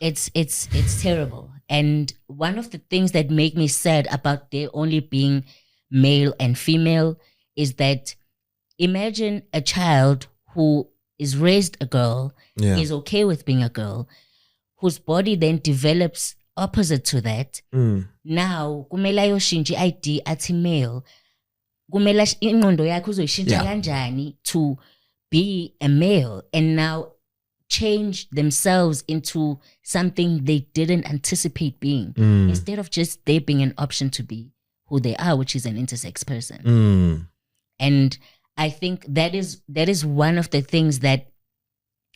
it's terrible. And one of the things that make me sad about there only being male and female is that imagine a child who is raised a girl, is okay with being a girl, whose body then develops opposite to that. Now, kumele ayoshintsha ID athi male. Kumele ingqondo yakhe uzoyishintsha kanjani to be a male and now change themselves into something they didn't anticipate being, instead of just there being an option to be who they are, which is an intersex person. And I think that is one of the things that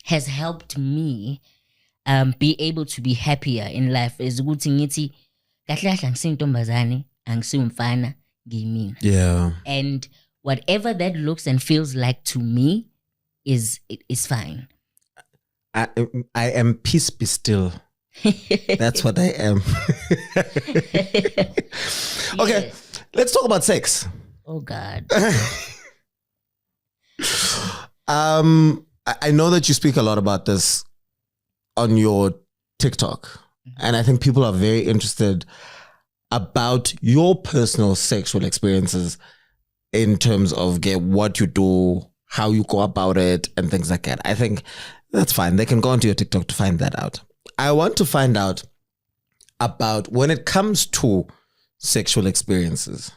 has helped me be able to be happier in life, is ukuthi ngithi kahle kahle angisintombazane, angisiwumfana, ngiyimina. Yeah. And whatever that looks and feels like to me is fine. I am peace be still. That's what I am. Okay, let's talk about sex. Oh God. I know that you speak a lot about this on your TikTok, and I think people are very interested about your personal sexual experiences in terms of what you do, how you go about it, and things like that. I think that's fine. They can go onto your TikTok to find that out. I want to find out about when it comes to sexual experiences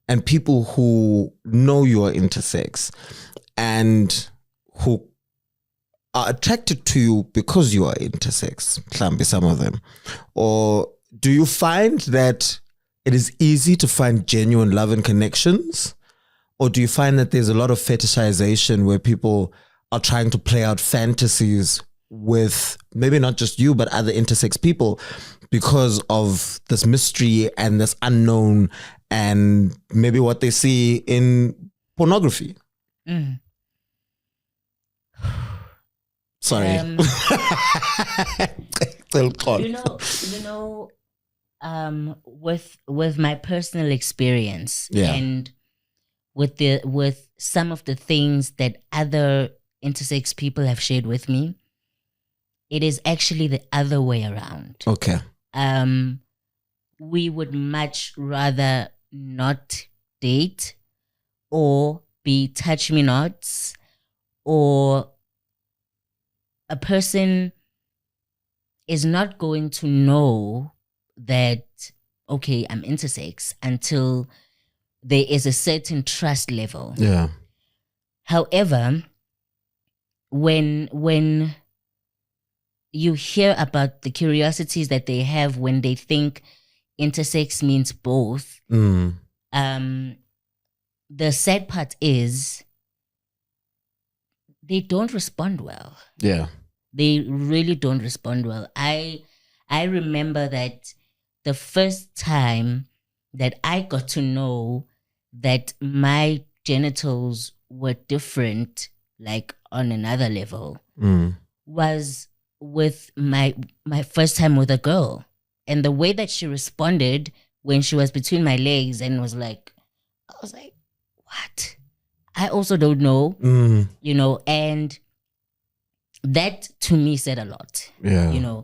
and people who know you are intersex and who are attracted to you because you are intersex, mhlambe some of them. Or do you find that it is easy to find genuine love and connections? Or do you find that there's a lot of fetishization where people are trying to play out fantasies with maybe not just you, but other intersex people because of this mystery and this unknown and maybe what they see in pornography? Sorry. With my personal experience and with some of the things that other intersex people have shared with me, it is actually the other way around. Okay. We would much rather not date or be touch-me-nots, or a person is not going to know that, okay, I'm intersex until there is a certain trust level. Yeah. However, when you hear about the curiosities that they have when they think intersex means both, the sad part is they don't respond well. Yeah. They really don't respond well. I remember that the first time that I got to know that my genitals were different, like on another level, was with my first time with a girl. And the way that she responded when she was between my legs and was like, I was like, what? I also don't know, and that to me said a lot. Yeah.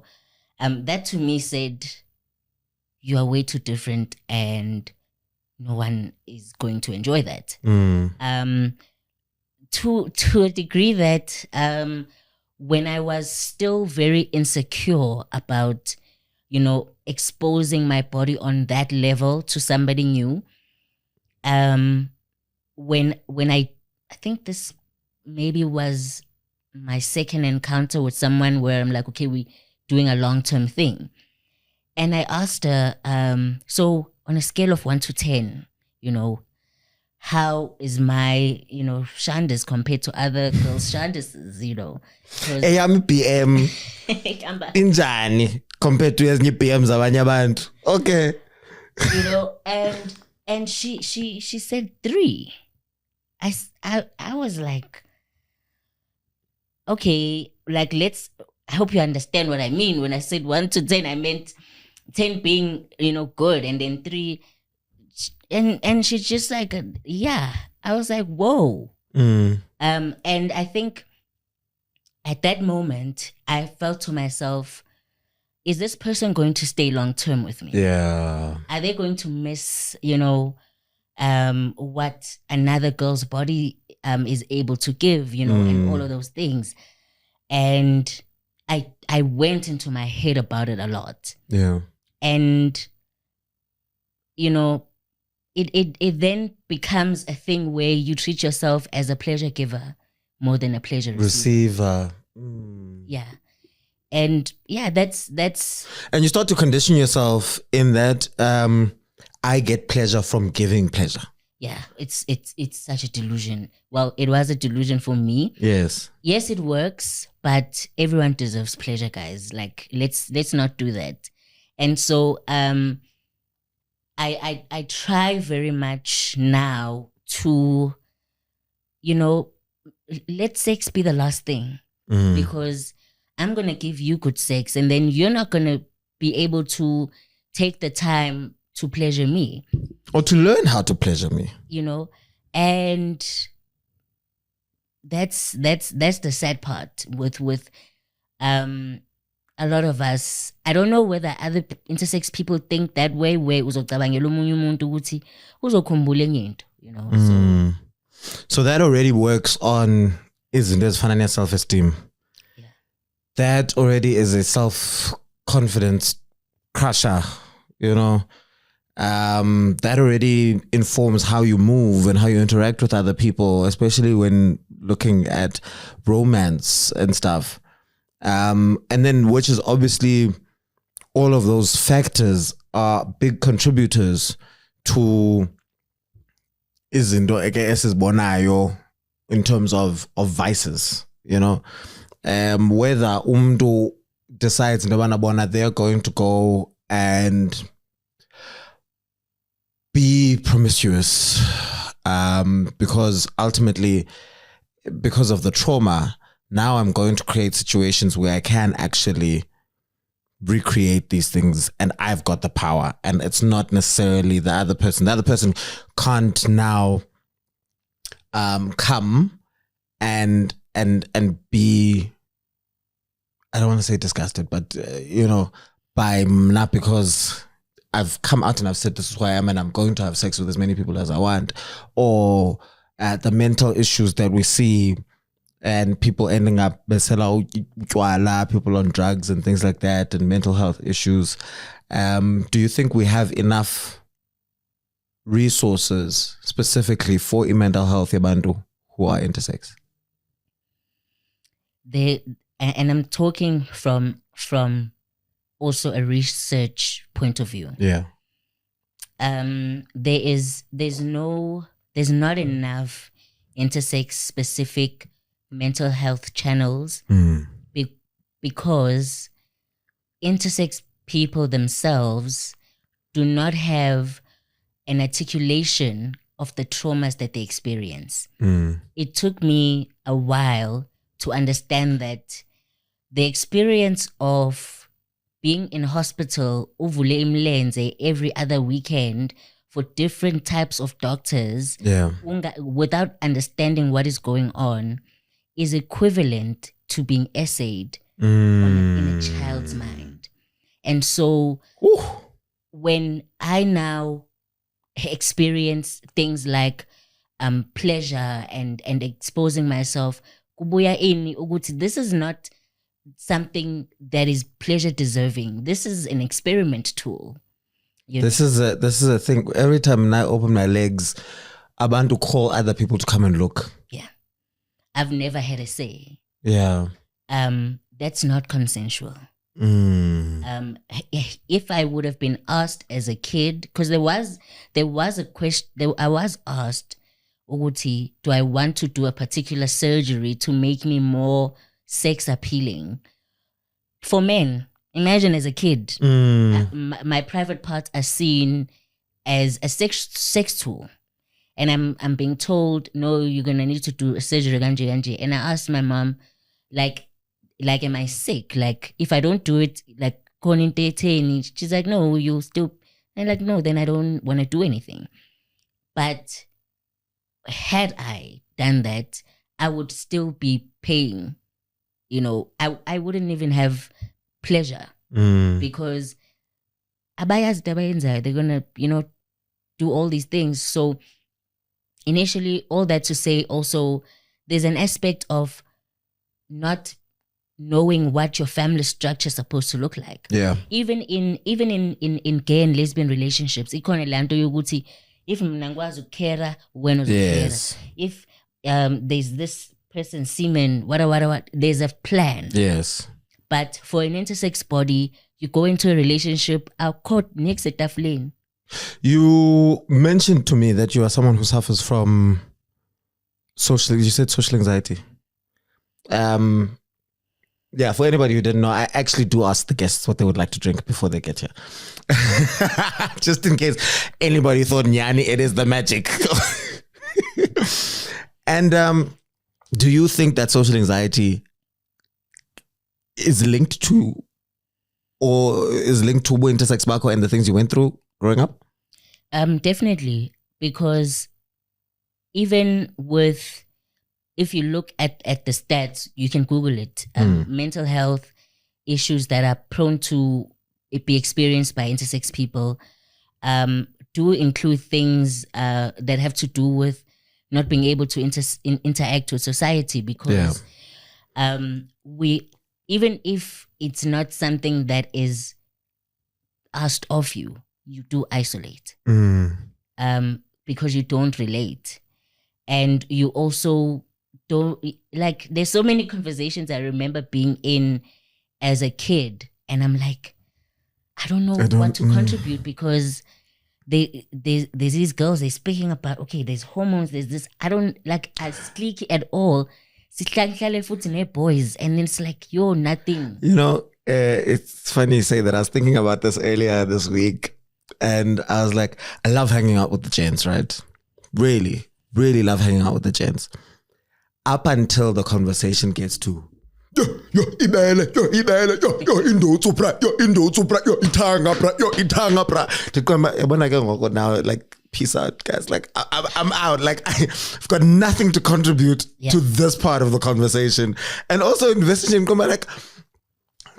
That to me said, you are way too different and no one is going to enjoy that. To a degree that when I was still very insecure about, exposing my body on that level to somebody new, when I think this maybe was my second encounter with someone where I'm like, okay, we doing a long-term thing. And I asked her, so on a scale of 1 to 10, how is my, shandas compared to other girls' shandases, Eyami BM injani compared to ezinye BMs abanye abantu. Okay. And she said 3. I was like, okay, like I hope you understand what I mean. When I said 1 to 10, I meant 10 being, good, and then 3. And she's just like, yeah. I was like, whoa. And I think at that moment, I felt to myself, is this person going to stay long term with me? Yeah. Are they going to miss, what another girl's body is able to give, and all of those things? And I went into my head about it a lot. Yeah. And, it then becomes a thing where you treat yourself as a pleasure giver more than a pleasure receiver. Yeah. And yeah, that's and you start to condition yourself in that I get pleasure from giving pleasure. Yeah, it's such a delusion. Well, it was a delusion for me. Yes, it works, but everyone deserves pleasure, guys. Like, let's not do that. And so I try very much now to, let sex be the last thing, because I'm going to give you good sex and then you're not going to be able to take the time to pleasure me. Or to learn how to pleasure me. And that's the sad part with a lot of us. I don't know whether other intersex people think that way, where uzocabangela omunye umuntu ukuthi uzokhumbula enye into, So that already works on izinto ezifana ne-self-esteem. Yeah. That already is a self-confidence crusher, that already informs how you move and how you interact with other people, especially when looking at romance and stuff. And then, which is obviously, all of those factors are big contributors to izinto esizibonayo in terms of vices, whether umntu decides they're going to go and be promiscuous, because ultimately, because of the trauma, now I'm going to create situations where I can actually recreate these things, and I've got the power, and it's not necessarily the other person. The other person can't now come and be, I don't want to say disgusted, but by not, because I've come out and I've said this is who I am and I'm going to have sex with as many people as I want, or the mental issues that we see and people ending up people on drugs and things like that, and mental health issues. Do you think we have enough resources specifically for mental health yabantu who are intersex? And I'm talking from also a research point of view. Yeah. There's not enough intersex specific mental health channels because intersex people themselves do not have an articulation of the traumas that they experience. It took me a while to understand that the experience of being in hospital uvule imlenze every other weekend for different types of doctors, without understanding what is going on, is equivalent to being essayed in a child's mind. And so when I now experience things like pleasure and exposing myself, this is not something that is pleasure deserving. This is an experiment tool. This is a thing. Every time I open my legs, I want to call other people to come and look. Yeah. I've never had a say. Yeah. That's not consensual. If I would have been asked as a kid, because there was a question, I was asked, Uguti, do I want to do a particular surgery to make me more sex appealing? For men, imagine as a kid, my private parts are seen as a sex tool. And I'm being told, no, you're going to need to do a surgery, ganji. And I asked my mom, like, am I sick? Like, if I don't do it, like, she's like, no, you still, and like, no, then I don't want to do anything. But had I done that, I would still be paying, I wouldn't even have pleasure because they're going to, do all these things. So initially, all that to say also, there's an aspect of not knowing what your family structure is supposed to look like. Yeah. Even in gay and lesbian relationships, if mnangwazi ukera, when yes. If there's this person, semen, what, there's a plan. Yes. But for an intersex body, you go into a relationship, our court next a tough lane. You mentioned to me that you are someone who suffers from social anxiety. Yeah, for anybody who didn't know, I actually do ask the guests what they would like to drink before they get here. Just in case anybody thought, Nyani, it is the magic. And do you think that social anxiety is linked to intersex Marco and the things you went through growing up? Definitely, because even with, if you look at the stats, you can Google it. Mental health issues that are prone to be experienced by intersex people do include things that have to do with not being able to interact with society, because we, even if it's not something that is asked of you, you do isolate because you don't relate. And you also don't, like, there's so many conversations I remember being in as a kid, and I'm like, I don't know what to contribute, because there's these girls, they're speaking about, okay, there's hormones, there's this, I don't, like, as cliquey at all. sihlale futhi ne-boys, and it's like, yo, nothing. You know, it's funny you say that. I was thinking about this earlier this week, and I was like, I love hanging out with the gents, right? Really, really love hanging out with the gents. Up until the conversation gets to, yo ibele, yo indotsu bra, yo indotsu bra, yo itanga bra. Now, like, peace out, guys. Like, I'm out. Like, I've got nothing to contribute to this part of the conversation. And also investing in like,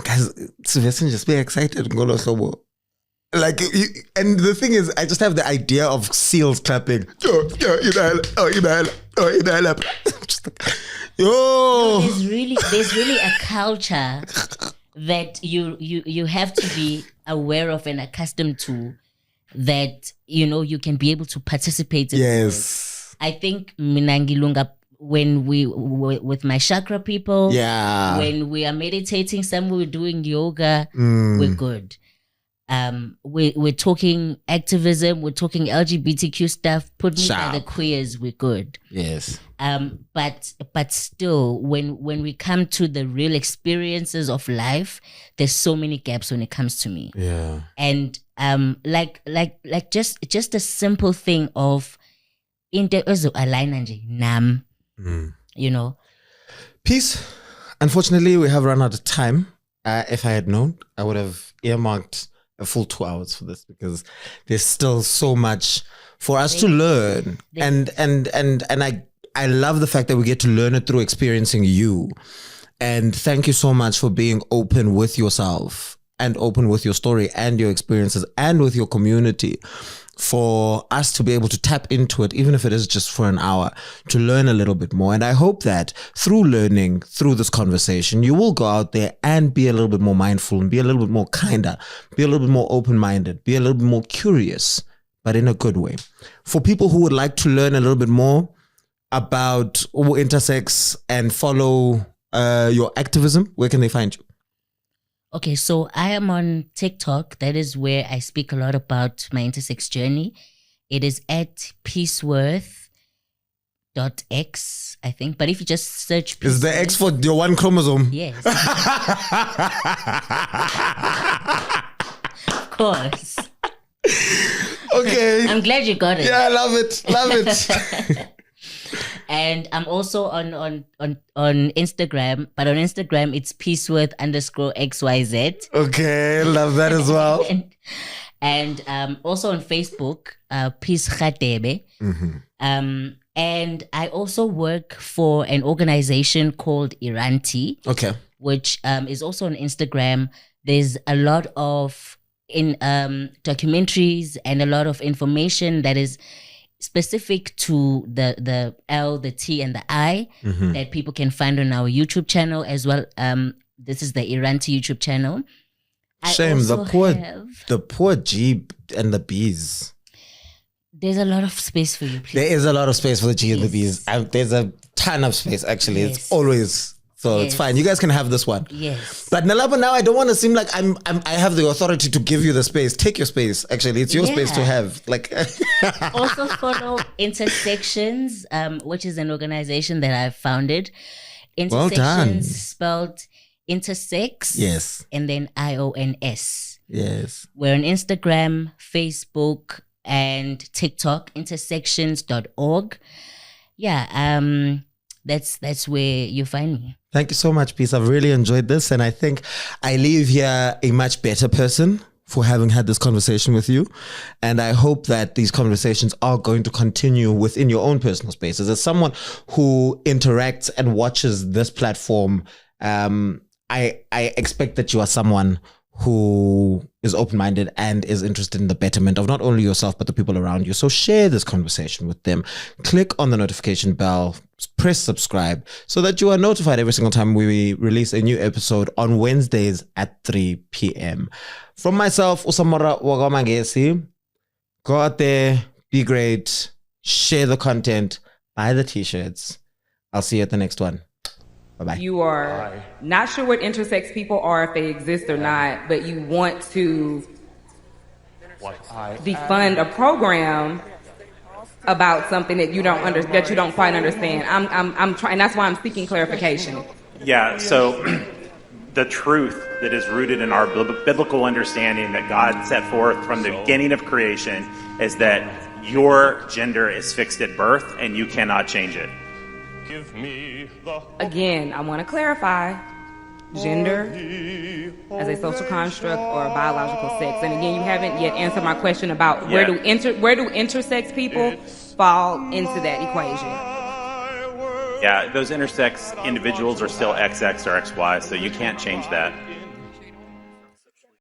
guys, just be excited. Like, and the thing is, I just have the idea of seals clapping. Yo, There's really a culture that you have to be aware of and accustomed to, that, you know, you can be able to participate in. Yes. I think Minangilunga, when we with my chakra people, when we are meditating, somewhere we're doing yoga, we're good. We're talking activism, we're talking LGBTQ stuff, put me by the queers, we're good. Yes. But still, when we come to the real experiences of life, there's so many gaps when it comes to me. Yeah. And like just a simple thing of nam, you know. Peace. Unfortunately, we have run out of time. If I had known, I would have earmarked a full 2 hours for this, because there's still so much for us to learn. And I love the fact that we get to learn it through experiencing you. And thank you so much for being open with yourself and open with your story and your experiences and with your community, for us to be able to tap into it, even if it is just for an hour, to learn a little bit more. And I hope that through learning, through this conversation, you will go out there and be a little bit more mindful and be a little bit more kinder, be a little bit more open-minded, be a little bit more curious, but in a good way. For people who would like to learn a little bit more about Intersex and follow your activism, where can they find you? Okay, so I am on TikTok. That is where I speak a lot about my intersex journey. It is at Peaceworth.x, I think. But if you just search Peaceworth, is the X for your one chromosome? Yes. Of course. Okay. I'm glad you got it. Yeah, I love it. Love it. And I'm also on Instagram, but on Instagram it's Peaceworth_XYZ. Okay, love that as well. and also on Facebook, Peace Khatebe. And I also work for an organization called Iranti. Okay. Which is also on Instagram. There's a lot of documentaries and a lot of information that is specific to the L, the T, and the I that people can find on our YouTube channel as well. This is the Iranti YouTube channel. Shame, the poor G and the B's. There's a lot of space for you, please. There is a lot of space for the G and the B's. There's a ton of space, actually. Yes. It's always... So it's fine. You guys can have this one. Yes. But Nalapa, now I don't want to seem like I have the authority to give you the space. Take your space. Actually, it's your space to have. Like. Also follow Intersections, which is an organization that I've founded. Intersections spelled Intersex. Yes. And then IONS. Yes. We're on Instagram, Facebook, and TikTok. Intersections.org. Yeah. That's where you find me. Thank you so much, Peace. I've really enjoyed this. And I think I leave here a much better person for having had this conversation with you. And I hope that these conversations are going to continue within your own personal spaces. As someone who interacts and watches this platform, I expect that you are someone who is open-minded and is interested in the betterment of not only yourself, but the people around you. So share this conversation with them. Click on the notification bell, press subscribe so that you are notified every single time we release a new episode on Wednesdays at 3 p.m. From myself, Samora Mangesi, go out there, be great, share the content, buy the t-shirts. I'll see you at the next one. Bye-bye. You are not sure what intersex people are, if they exist or not, but you want to defund a program about something that you don't that you don't quite understand. I'm trying. That's why I'm seeking clarification. Yeah. So the truth that is rooted in our biblical understanding that God set forth from the beginning of creation is that your gender is fixed at birth and you cannot change it. Again, I want to clarify gender as a social construct or a biological sex. And again, you haven't yet answered my question about where do intersex people fall into that equation. Yeah, those intersex individuals are still XX or XY, so you can't change that.